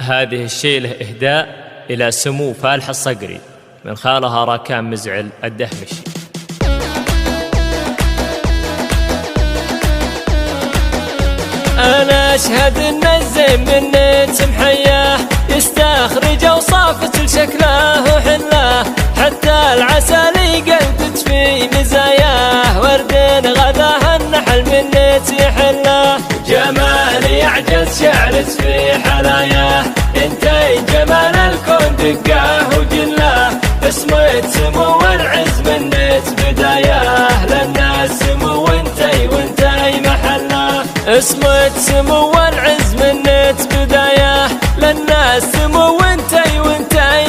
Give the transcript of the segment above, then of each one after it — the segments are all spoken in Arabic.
هذه الشيلة إهداء إلى سمو فالح الصقري من خالها راكان مزعل الدهمشي. أنا أشهد إن الزين من محياه يستخرج أوصاف شكله وحله، حتى العسل قلبت في مزاياه، ورد غذاه النحل من يحله، جمال يعجز شعرت في حلاياه، انتي جمال الكون دقاه وجله، اسمه سمو العز من بداياه، للناس سمو وانتي محله، اسمه سمو العز من بداياه، للناس سمو وانتي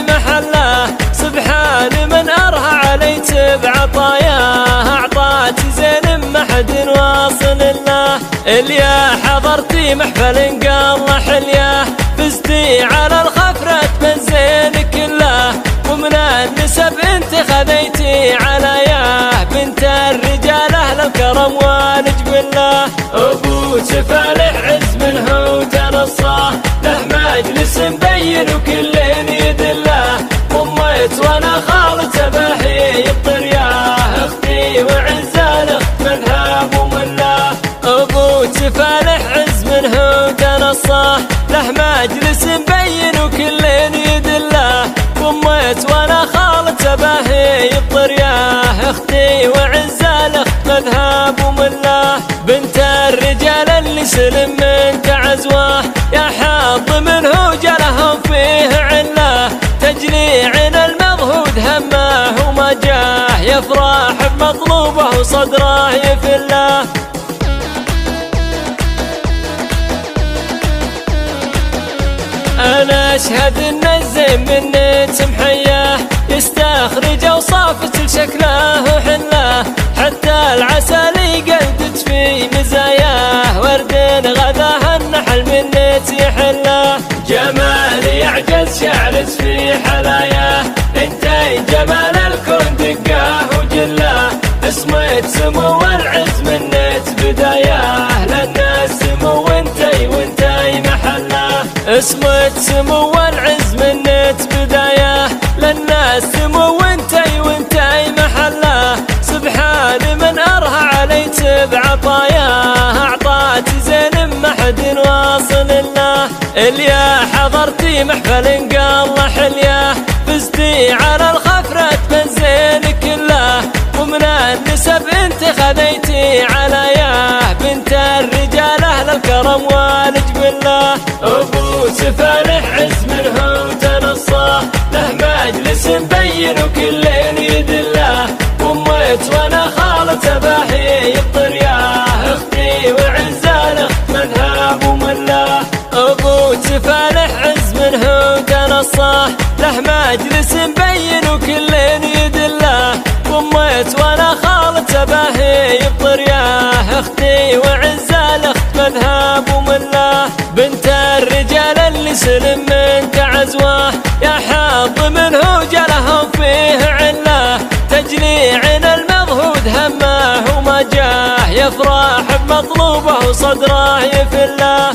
محله، سبحان من أرهى عليت بعطاياه، أعطاك زين ما حد واصل له، اليا حضرتي محفل قال حلياه، فزتي على الخفرة بالزين كله، ومن النسب انت خذيتي علياه، بنت الرجال اهل الكرم والجبله، ابو فالح عز منه وتنصاه، له مجلس مبين وكل يدله، ضميت وانا خالته باهي الطرياه، اختي وعزاله مذهب ومله، ابو فالح عز منه وتنصاه، له مجلس مبين وكل يدله، ضميت وانا خالته باهي الطرياه، اختي وعزاله مذهب ومله، بنت الرجال اللي سلم من تعزواه، يا حظ منه جلهم فيه عله، تجلي عين المضهود همه وما جاه، يفرح بمطلوبه وصدره يفله. أنا أشهد إن الزين من محياه يستخرج أوصاف شكله وحله، حتى العسل قلدت في مزاياه، ورد غذاه النحل من يحله، جمال يعجز شعرت في حلاياه، انتي جمال الكون دقاه وجله، اسمه سمو العز من بداياه، للناس سمو وانتي محله، اسمه سمو العز من بداياه، للناس سمو وانتي محله، سبحان من أرهى عليت بعطاياه، أعطاك زين ما حد واصل له، اليا حضرتي محفل قال حلياه، فزتي على الخفرة بالزين كله، ومن النسب انت خذيتي علياه، بنت الرجال اهل الكرم والجبله، ابو فالح عز منه وتنصاه، له مجلس مبين وكل يدله، ضميت وانا خالته باهي الطرياه، اختي وعزاله مذهب ومله، ابو فالح عز منه وتنصاه، له مجلس مبين وكل يدله، ضميت وانا خالته باهي الطرياه، اختي وعزاله مذهب ومله، بنت الرجال اللي سلم من تعزواه، يا حظ منه جلهم فيه عله، تجلي عين المضهود همه وما جاه، يفرح بمطلوبه وصدره يفله.